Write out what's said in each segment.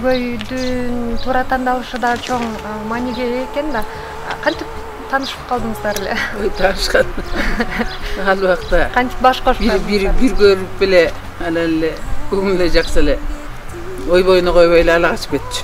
Көйдүн туура тандалышы да чоң мааниге ээ экен да. Кантип таанышып калдыңыздар эле? Ой, таанышкан. Ал убакта Кантип баш коштуңуздар? Бир көрүп эле анан эле көңүл эле жакшы эле ойбоюна койбой эле ала качып кетчү.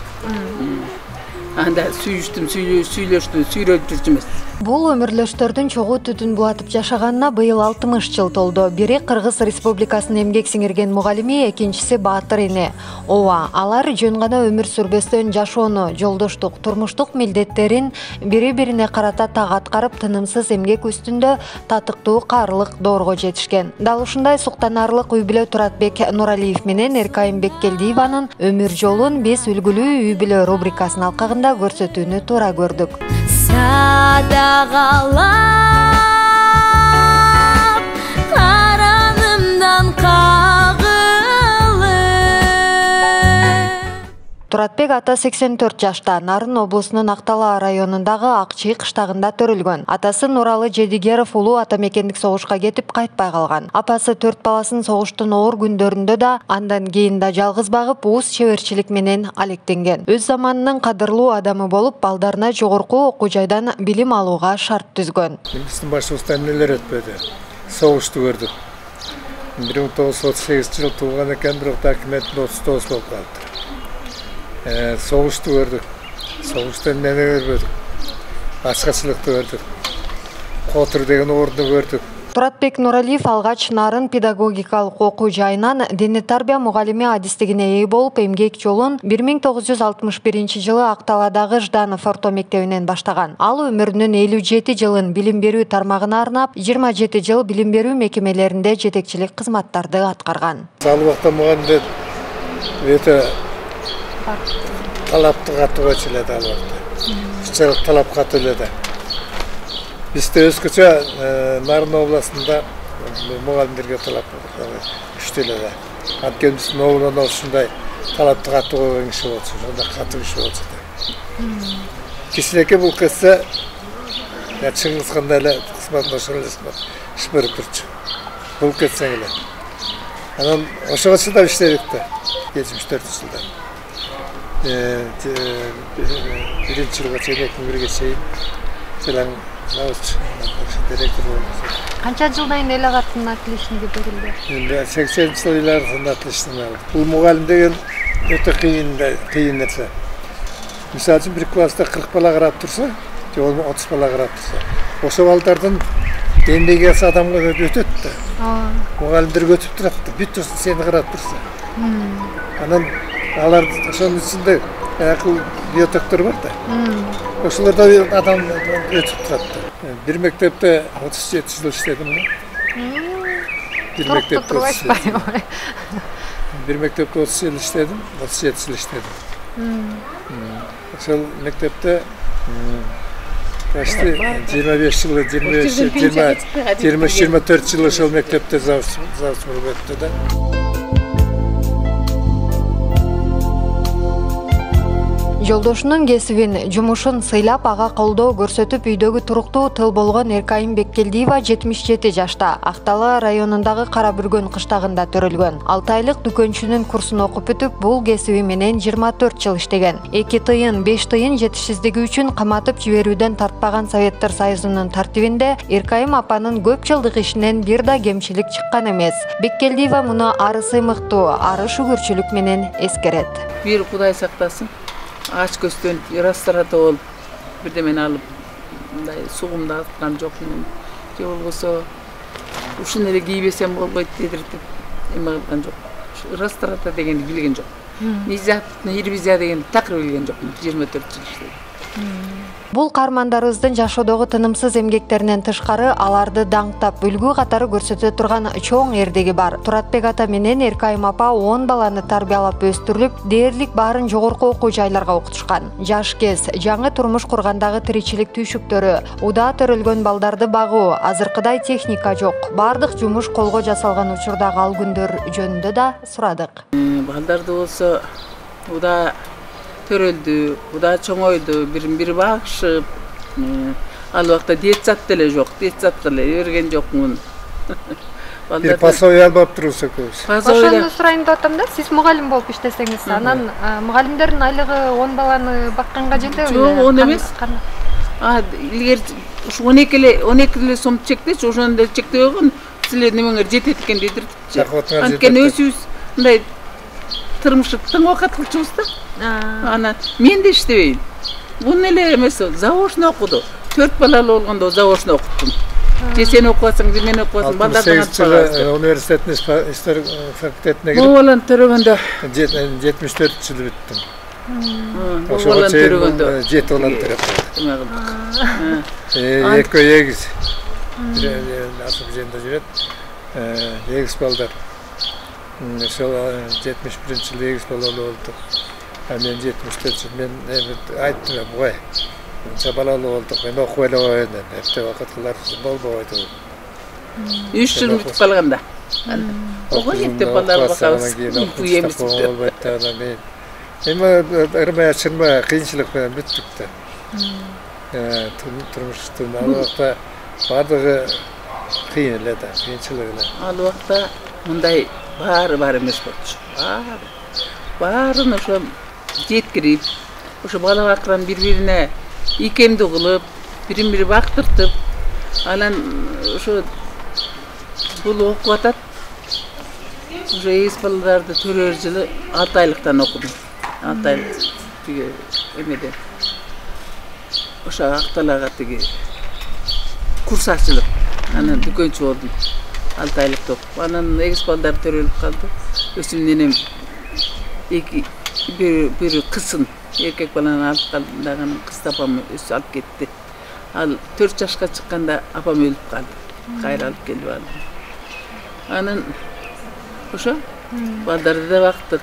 Анда сүйүштүм, сүйлөштүм, сүйлөп жүрчүмүз. Бул өмүрлөштөрдүн чогуу түтүн булатып жашаганына быйыл 60 жыл толду. Бири Кыргыз Республикасынын эмгек сиңирген мугалими, экинчиси Баатыр эне. Ооба, алар жөн гана өмүр сүрбөстөн жашоону, жолдоштук, турмуштук милдеттерин бири-бирине карата так аткарып, тынымсыз эмгек үстүндө татыктуу каарлык доорго жетишкен. Дал ушундай суктанарлык үй бүлө Туратбек Нуралиев менен Эркайым Беккелдиеванын өмүр жолун биз үлгүлүү үй бүлө рубрикасынын алкагында көрсөтүүнү туура көрдүк. Садағалап қаранымдан қағылып. Туратбек ата 84 жашта, Нарын облусунун Актала районундагы Акчый кыштагында төрүлгөн. Атасы Нуралы Жедигеров улуу атамекендик согушка кетип кайтпай калган. Апасы 4 баласын согуштун оор күндөрүндө да, андан кийин да жалгыз багып, уус чеберчилик менен алектенген. Өз заманынын кадырлуу адамы болуп, балдарына жогорку окуу жайдан билим алууга шарт түзгөн. Биздин башыбыздан нелер өтпөдү. Согушту көрдүк. 1938 жыл туулган экен, бирок документин 39 болуп калыптыр. Согушту көрдүк. Согуштан эмне көрбөдүк. Ачкачылыкты көрдүк. Котур деген орунду көрдүк. Туратбек Нуралиев алгач Нарын педагогикалык окуу жайынан диний тарбия мугалими адистигине ээ болуп, эмгек жолун 1961 жылы Акталадагы Жданов орто мектебинен баштаган. Ал өмүрүнүн 57 жылын билим берүү тармагына арнап, 27 жыл билим берүү мекемелеринде жетекчилик кызматтарды аткарган. Ал убакта мугалимдер өтө талапты катуу эле ал убакта. Талап катуу эле. Bizde özgüce Nарын областында muğalimlerge talap güçtüyle. Hatta bizim oğlan olsunday talaptı katı koyun işi olsun, onda katı işi olsun. Kişileke bu kesse Çıngiz Khan'da ele kısmatla şöylesine iş börüp durcu. Bu kessen ele. Anam oşağısı da işledik de geçmişler yılda. Birinci yılga çeyrek mi bir geçeyim. Selam. Kança жылдан эле катын атличниги берилди? Эми 80-жылдар атличниги. Бул мугалим деген өтө кыйын нерсе. Мисалы үчүн бир класста 40 бала карап турса, же 30 бала карап турса, ошо балдардын эмгеги адамга өтөт да. Мугалимдер өтүп турат да, бүт сени карап турса. Анан алар ошонун ичинде биотектор бар да. Ошолорда адам өтүп турат да. Bir mektepte 37 yıl işledim. Bir mektepte 30 yıl işledim, 37 yıl işledim. Asıl mektepte kaçtı? 25 yıl, 23-24 yıl asıl mektepte zavsız öttü de. Жолдошунун кесибин, жумушун сыйлап, ага колдоо көрсөтүп, үйдөгү туруктуу тыл болгон Эркайым Беккелдиева 77 жашта, Актала районундагы Кара Бүргөн кыштагында төрүлгөн. 6 айлык дүкөнчүнүн курсун окуп бүтүп, бул кесиби менен 24 жыл иштеген. 2 тыйын, 5 тыйын жетишсиздиги үчүн каматып жиберүүдөн тартпаган Советтер Союзунун тартибинде Эркайым апанын көп жылдык ишинен бир да кемчилик чыккан эмес. Беккелдиева муну ары сыймыктуу, ары шүгүрчүлүк менен эскерет. Бир Кудай сактасын. Aç көстөн растората болуп бирдемени алып мындай сугумда аткан жокмун. Же болбосо ушуну эле кийбесем болбойт дедиртип эме кылган жок. Растората дегенди билген жок. Низат, нирвизия дегенди такыр билген жокмун. 24 жыл иштедим. Бул каармандарыбыздын жашоодогу тынымсыз эмгектеринен тышкары аларды даңктап үлгү катары көрсөтө турган чоң эрдиги бар. Туратбек ата менен Эркайым апа 10 баланы тарбиялап өстүрүлүп, дээрлик баарын жогорку окуу жайларга окутушкан. Жаш кез, жаңы турмуш кургандагы тиричилик түйшүктөрү, удаа төрөлгөн балдарды багуу, азыркыдай техника жок. Бардык жумуш колго жасалган учурдагы ал күндөр жөнүндө да сурадык. Балдарды болсо удаа төрөлдү, удаа чоңойду, бири багышып, ал убакта детсад деле жок, детсад деле берген жокмун. Бир пасой албап турсак көбүс. Ошону сурайын деп атам да, сиз мугалим болуп иштесеңиз, анан мугалимдердин айлыгы 10 баланы бакканга жетеби? Жок, 10 эмес. Илгери ушу 12 эле сом чектечи, ошону деле чектеп койгон, силер немеңер жетет экен дедирчи. Анткени өзүбүз мындай тырмышып тың убакыт кылчубуз да. Анан мен да иштебейм. Бун эле эмес, заочно окуду. 4 балалуу болгондо заочно окуттум. Же сен окубасаң, же мен окубасаң, балдардын атпаган. Университеттин истер факультетине кирип. Бул баланы төрөгөндө 74 жыл бүттүм. Бул баланы төрөгөндө 7 баланы төрөп. Экөө эгиз. Асып жерде жүрөт. Эгиз балдар. Ошол 71-жылы эгиз балалуу болду. Мен 74 жыл мен айттым бугай. Мынча балалуу болдук. Мен окуп эле коеюн деп. Эпте убакыт кылар болбойт. 3 жыл бүтүп калганда. Ого эпте балдар бакабыз. Уемиз болбойт да мен. Эми ырмай ачырмай кыйынчылык менен бүттүк да. Турмуштун ал убакта бардыгы кыйын эле да, кыйынчылык эле. Ал убакта мындай баары эмес болчу. Баарын ошо жеткирип, ошо бала бакыран бири-бирине икемдүү кылып, бирин-бири бактыртып, анан ошо бул окуп атат. Ошо эгиз балдарды төрөр жылы 6 айлыктан окудум. 6 айлык тиги эмеден. Ошо акталага тиги курс ачылып, анан дүкөнчү болдум. 6 айлык окуп, анан эгиз балдар төрөлүп калды. Өсүм ненем бири кызын, эркек баланы алып калдым, кыз апам өсүп алып кетти. Ал 4 жашка чыкканда апам өлүп калды. Кайра алып келип алдым. Анан ошо балдарды да бактык,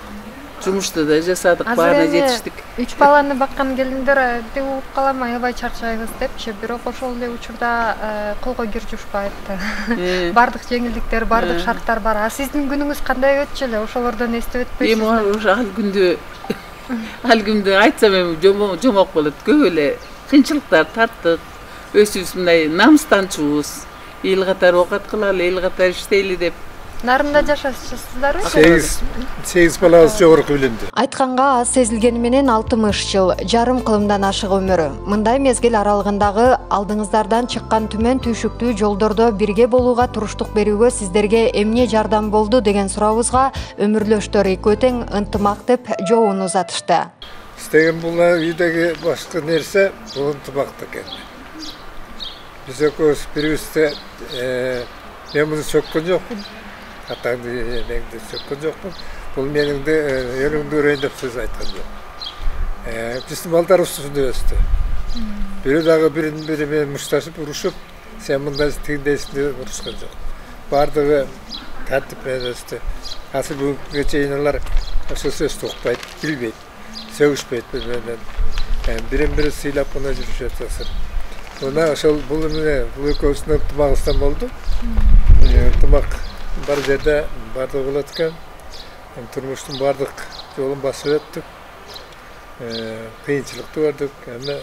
жумушту да жасадык, баарына жетиштик. 3 баланы баккан келиндер угуп калам, аябай чарчайбыз депчи, бирок ошол эле учурда колго киржушпайт. Бардык жеңилдиктер, бардык шарттар бар. А сиздин күнүңүз кандай өтчү эле? Ошолордон эстеп өтпөйсүзбү? Эми ошо ал күндү айтсам эми жомок болот. Көп эле кыйынчылыктар тарттык. Өзүбүз мындай намыстанчубуз. Эл катары окат кылалы, эл катары иштейли деп. Нарында жашашсыздарбы? 8 балабыз жогорку билимди. Айтканга аз сезилгени менен 60 жыл, жарым кылымдан ашык өмүрү. Мындай мезгил аралыгындагы алдыңыздардан чыккан түмөн түйшүктүү жолдордо бирге болууга туруштук берүүгө сиздерге эмне жардам болду деген сурообузга өмүрлөштөр экөө тең ынтымак деп жообун узатышты. Истеген бул үйдөгү башкы нерсе бул ынтымак экен. Биз экөөбүз бирибизди мен муну сөккөн жокмун. Атаңды меңді сөккөн жокмун. Бул меніңді өнүңдү өрөйүн деп сөз айткан жок. Биздин балдарыбыз ушундай өстү. Бирөө дагы бирин-бири менен мушташып, урушуп, сен мындай тигиндейсиң деп урушкан жок. Бардыгы тартип менен өстү. Азыр бүгүнкүгө чейин алар ошол сөздү укпайт, билбейт, сөгүшпөйт бири-менен. Бирин-бири сыйлап гана жүрүшөт азыр. Мына ошол бул экөөбүздүн ынтымагыбыздан болду. Ынтымак бар жерде бардыгы болот экен. Турмуштун бардык жолун басып өттүк. Кыйынчылыкты көрдүк. Эми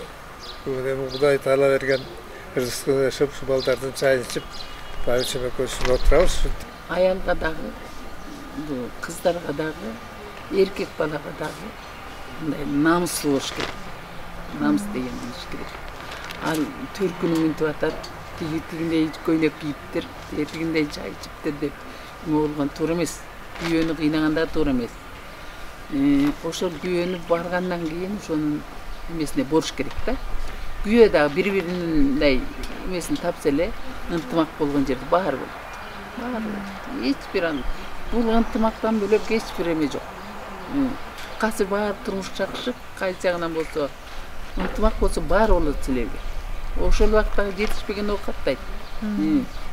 Кудай таала берген рызкыны жашап, ушу балдардын чайын ичип, байычым экөөбүз отурабыз. Аялга дагы, кыздарга дагы, эркек балага дагы мындай намыслуу болуш керек. Намыс деген болуш керек. Ал төркүнү мүнтүп атат, тигиндей көйнөк кийиптир, тигиндей чай ичиптир деп болгон туура эмес. Күйөөнү кыйнаганда туура эмес. Ошол күйөөнү баргандан кийин ошонун эмесине болуш керек да. Күйөө дагы бири-биринин мындай эмесин тапса эле ынтымак болгон жерде баары болот. Эч бир бул ынтымактан бөлөк эч бир эме жок. Кайсы баары турмуш жакшы, кайсы жагынан болсо ынтымак болсо баары болот силерге. Ошол убактагы жетишпеген оокаттайт.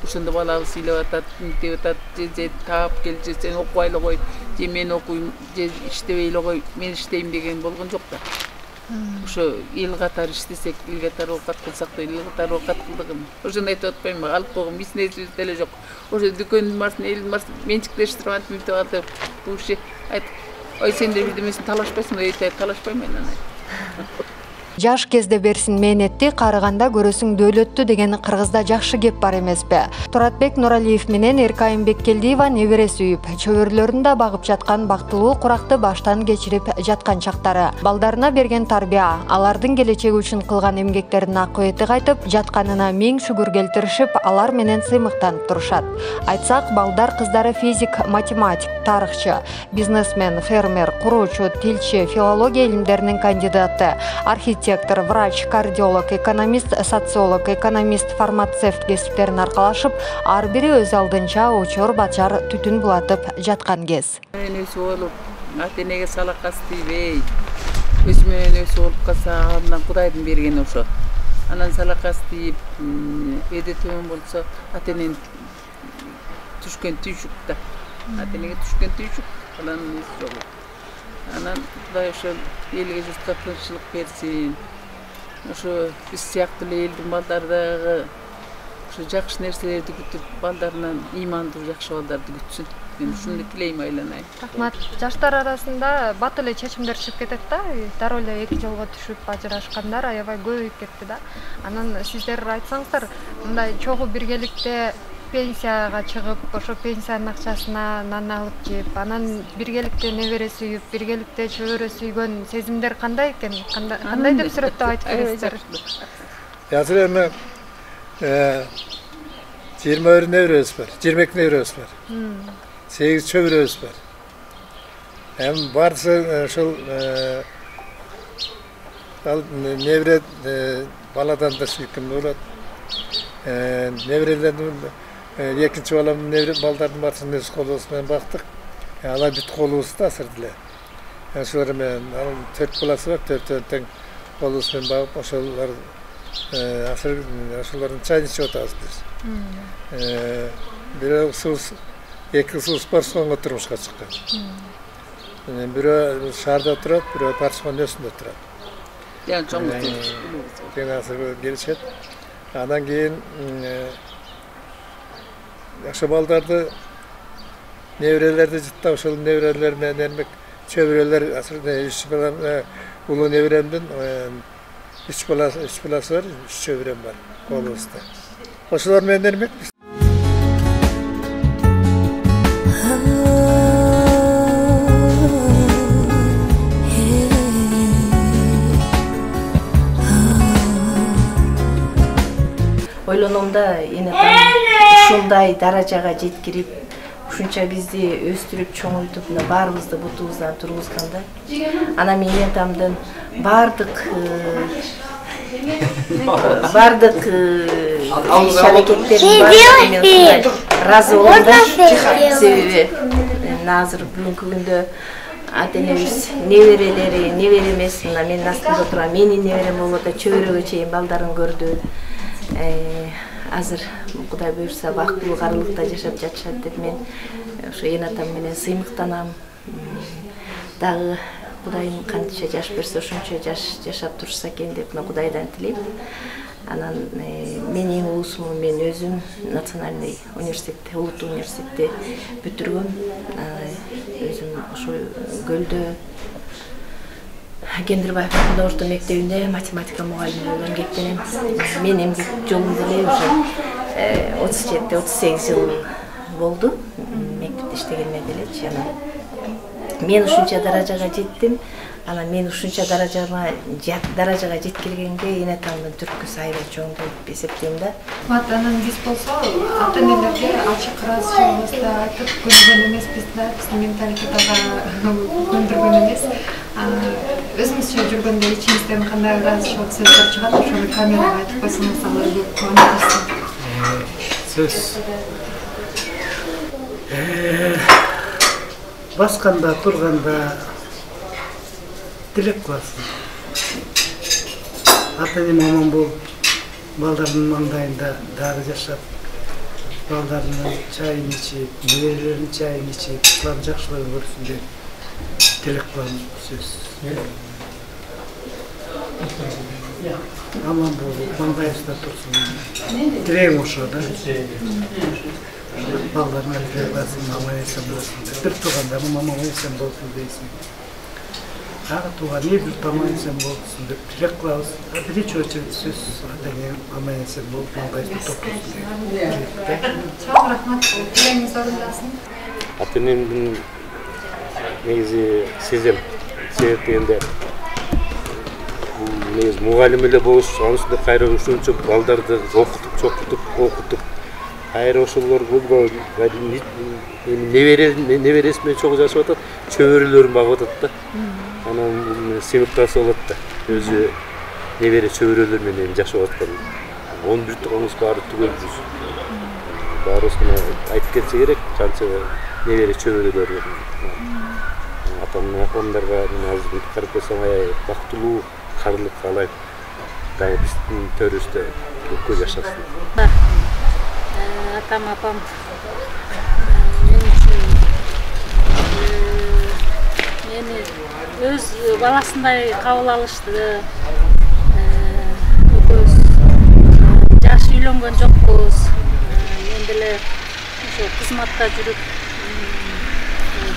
Ошондо балабы ыйлап атат, мектеп атат, же таап кел, же сен окубай эле кой, же мен окуйм, же иштебей эле кой, мен иштейм деген болгон жок да. Ошо эл катары иштесек, эл катары оокат кылсак да, эл катары оокат кылдык. Ошондо айтып атпаймынбы, алып койгон бизнесибиз деле жок. Ошо дүкөндүн барсын, элдин барсын менчиктештирип атып мынтип атып, бул иши айтып, ой сендер бирдемесин талашпайсыңбы дейт, талашпайм мен аны. Жаш кезде берсин мээнетти карыганда көрөсүң дөөлөттү деген кыргызда жакшы кеп бар эмеспи? Туратбек Нуралиев менен Эркайым Беккелдиева небере сүйүп, чөбүрлөрүн да багып жаткан бактылуу куракты баштан кечирип жаткан чактары. Балдарына берген тарбия, алардын келечеги үчүн кылган эмгектеринин акыбети кайтып жатканына миң шүгүр келтиришип, алар менен сыймыктанып турушат. Айтсак, балдар кыздары физик, математик, тарыхчы, бизнесмен, фермер, куруучу, тилчи, филология илимдеринин кандидаты, архитектор, врач, кардиолог, экономист, социолог, экономист, фармацевт кесиптерин аркалашып, ар бири өз алдынча учур бачар түтүн булатып жаткан кез. Мен өсүп болуп, ата-энеге салакасы тийбей, өзү менен өсүп болуп калса, андан Кудайдын бергени ошо. Анан салакасы тийип, эде төмөн болсо, ата-эненин түшкөн түйшүк да. Ата-энеге түшкөн түйшүк, анан нерсе жок. Анан Кудай ошо элге журтка тынччылык берсин. Ошо биз сыяктуу эле элдин балдары дагы ошо жакшы нерселерди күтүп, балдарынан ыймандуу жакшы балдарды күтсүн. Мен ушуну тилейм, айланайын. Рахмат. Жаштар арасында бат эле чечимдер чыгып кетет да. Дароо эле эки жолго түшүп ажырашкандар аябай көбөйүп кетти да. Анан сиздер айтсаңыздар, мындай чогуу биргеликте пенсияга чыгып, ошо пенсиянын акчасына нан алып жеп, анан биргеликте небере сүйүп, биргеликте чөбөрө сүйгөн сезимдер кандай экен? Кандай деп сүрөттөп айтып бересиздер? Азыр эми 20 неберебиз бар, 22 неберебиз бар. 8 чөбөрөбүз бар. Эми барысы ошол небере баладан да сүйкүм болот. Неберелердин экинчи баламдын небере балдардын барысын өз колубуз менен бактык. Алар бүт колубузда азыр деле. Ошолор менен 4 баласы бар, 4 тең колубуз менен багып, ошолор азыр ошолордун чайын ичип атабыз биз. Бирөө сууз, эки сууз бар соңго турмушка чыккан. Бирөө шаарда турат, бирөө Парсуган өсүндө турат. Yani çok mutluyum. Nasıl gelişet. Andan keyin yaşa baldardı nevrelerde ciddi ошол неврелер менен эмек чөбүрөлөр асырда үч балам улуу невремдин үч баласы бар, үч чөбүрөм бар колубузда. Ошолор менен эмек ойлономда энетам ушундай даражага жеткирип, ушунча бизди өстүрүп, чоңойтуп, баарыбызды бутубуздан тургузганда, анан мен энетамдын баардык иш-аракеттерин ыраазы болом да. Себеби азыр бүгүнкү күндө ата-энебиз неберелери, небере эмес, мына менин астымда турган менин неберем болуп атат, чөбөрөгө чейин балдарын көрдү. Азыр Кудай буйрса бактылуу карылыкта жашап жатышат деп мен ошо энатам менен сыймыктанам. Дагы Кудайым кантип жаш берсе ошончо жашап турушса экен деп Кудайдан тилейм. Анан менин улуусумун мен өзүм национальный университетте, улуттук университетте бүтүргөм. Өзүм ошо Көлдө Кендирбаев атындагы орто мектебинде математика мугалими болуп эмгектенем. Мен эмгек жолум деле ушу 37-38 жыл болду. Мектепте иштегениме делечи. Анан мен ушунча даражага жеттим. Анан мен ушунча даражага жеткиргенге энетамдын түрткүсү аябай чоң деп эсептейм да. Анан биз болсо ата-энелерге ачык ыраазычылыгыбызды айтып көндүргөн эмеспиз да, биздин менталитет көндүргөн эмес. Өзүңүзчө жүргөндө ичиңизден кандай ыраазычылык сөздөр чыгат, ошону камерага айтып койсоңуз алар көп кубанышат. Сөз басканда турганда тилек кыласың. ата-энем аман болуп, балдардын маңдайында дагы жашап, балдардын чайын ичип, неберелеринин чайын ичип, булардын жакшылыгын көрсүн деп тилек кылам сөз. Аман болуп, маңдайыбызда турсун. Тилегим ошо да. Балдарына тилек кыласың, аман эсен болсун. Бир тууганда аман эсен болсун дейсиң. Ага тууган бир аман эсен болсун деп тилек кылабыз. Биринчи очередь сөз ата-энем аман эсен болуп, маңдайыбызда турсун деп. Чоң рахмат. Тилегиңиз орундасын. Ата-энемдин негизи сезем. Себеп дегенде негизи мугалим эле болуш, анысында кайра ушунча балдарды окутуп, кайра ошолор болгон небересі менен чогуу жашап атат, чөбөрөлөрүн багып атат да. Анан сыймыктасы болот да. Өзү небере чөбөрөлөр менен жашап аткан. 11 тууганыбыз баары түгөлбүз. Баарыбызга айтып кетсе керек, канча небере чөбөрөлөр. Апамдарга мен азыр карап көрсөм аябай бактылуу, карылып калайт. Дагы биздин төрүбүздө көпкө жашасын. Атам, апам мен үчүн мени өз баласындай кабыл алышты. Экөөбүз жаш үйлөнгөн жокпуз. Мен деле ошо кызматта жүрүп,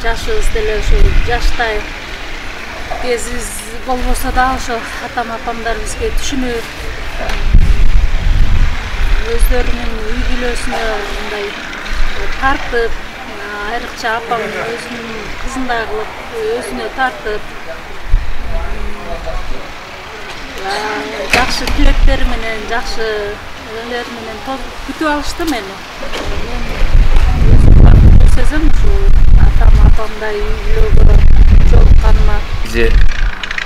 жашыбыз деле ошо жаштай кезибиз болбосо да ошо атам-апамдар бизге түшүнүп, өздөрүнүн үй бүлөсүнө мындай тартып, айрыкча апам өзүнүн кызындай кылып өзүнө тартып, жакшы тилектери менен, жакшы элер менен күтүп алышты мени. Мен өзүм сезем ушул атам-апамдай үй бүлөгө жолукканыма. Бизде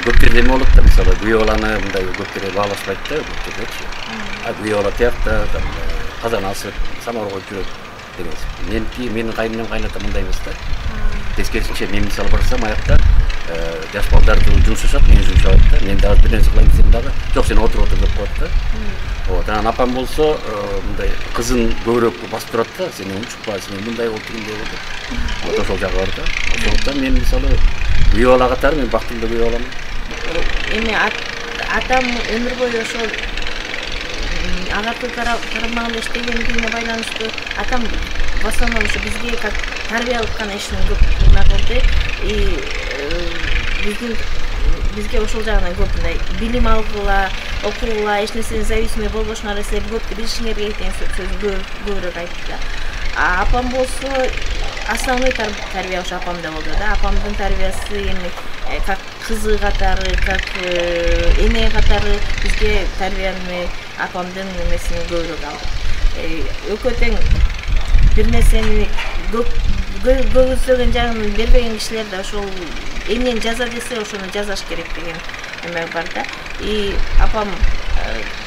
көп жерде эме болот да, мисалы күйөө баланы мындай көп жерде баалашпайт да, көп жердечи. Күйөө бала тиякта казан асып, самовар коюп жүрөт деген. Менин кайненем кайнатам мындай эмес да. Тескерисинче мен мисалы барсам аякта жаш балдарды жумшашат, мени жумшабайт да. Мен дагы бир нерсе кылайын десем дагы, жок сен отур деп коет да. Анан апам болсо мындай кызын көбүрөөк басып турат да, сен унчукпа, сен мындай болуп турган деп. Ошол жагы бар да. Ошондуктан мен мисалы күйөө бала катары мен бактылуу күйөө баламын. Эми атам өмүр бою ошол агартуу тармагында иштегендигине байланыштуу атам в основном ошо бизге как тарбиялык гана ишин көп кылды. Бизге ошол жагынан көп мындай билим алгыла, окугула, эч нерседен зависимый болбошуңар силер көп билишиңер керек деген сөзүн көбүрөөк айтты да. Апам болсо основной тарбия ошо апамда болду да. Апамдын тарбиясы эми как кызы катары, как эне катары бизге тарбияны апамдын эмесин көбүрөөк алды. Экөө тең бир нерсени көбүзгөн жагын бербеген кишилер да ошол эмнени жаза десе ошону жазаш керек деген эме бар да. Апам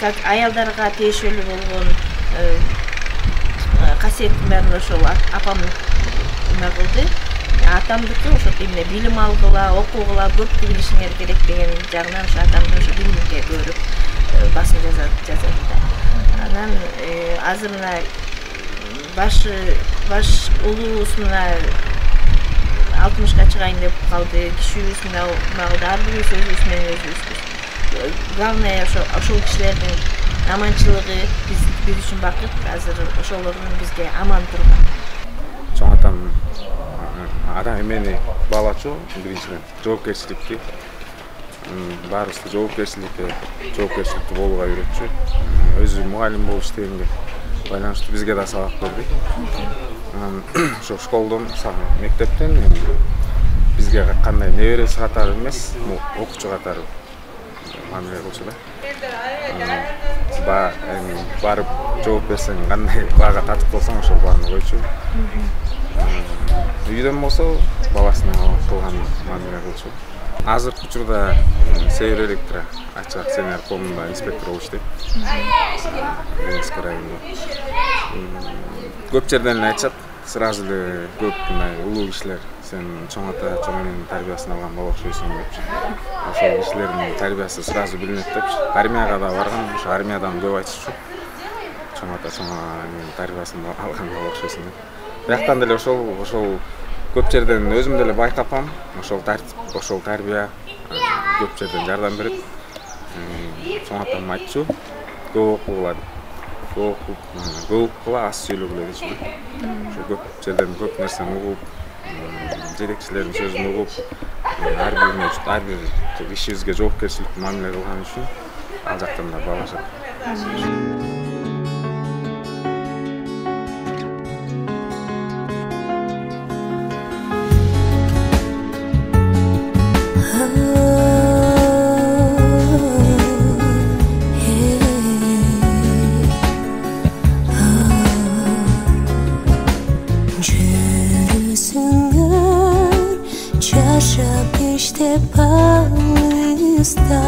как аялдарга тиешелүү болгон касиеттин баарын ошол апам эме кылды. Атамдыкы ошо эмне билим алгыла, окугула, көп билишиңер керек деген жагынан ошо атамдын ошо билимге көбүрөөк басым жазат да. Анан азыр мына баш улуубуз мына 60-ка чыгайын деп калды. Кишибиз мына ар бирибиз өзүбүз менен өзүбүзбүз. Главное ошол кишилердин аманчылыгы биз үчүн бакыт. Азыр ошолордун бизге аман турган. Чоң атам мени баалачу биринчиден жоопкерчиликти, баарыбызды жоопкерчиликтүү болууга үйрөтчү. Өзү мугалим болуп иштегенге байланыштуу бизге да сабак берди. Ошо школдон, мектептен бизге кандай небереси катары эмес, окуучу катары мамиле кылчу да. Барып жооп берсең, кандай баага татып болсоң ошол бааны койчу. Үйдөн болсо баласына кылган мамиле кылчу. Азыркы учурда Север Электро ачык акционер коомунда инспектор болуп иштейт. Ленинский районунда. Көп жерден айтышат, сразу эле көп мындай улуу кишилер сен чоң ата чоң эненин тарбиясын алган бала окшойсуң депчи. Ошол кишилердин тарбиясы сразу билинет депчи. Армияга да барган, ошо армиядан көп айтышчу. Чоң ата чоң эненин тарбиясын алган бала окшойсуң деп. Бияктан деле ошол көп жерден өзүм деле байкапам. Ошол тартип, ошол тарбия көп жерден жардам берет. Чоң атам айтчу, көп окугула, көп окугула, аз сүйлөгүлө дечи. Ошо көп жерден көп нерсени угуп, жетекчилердин сөзүн угуп, ар бир ишибизге жоопкерчиликтүү мамиле кылган үчүн ал жактан да баалашат. Чаша пеште палыста.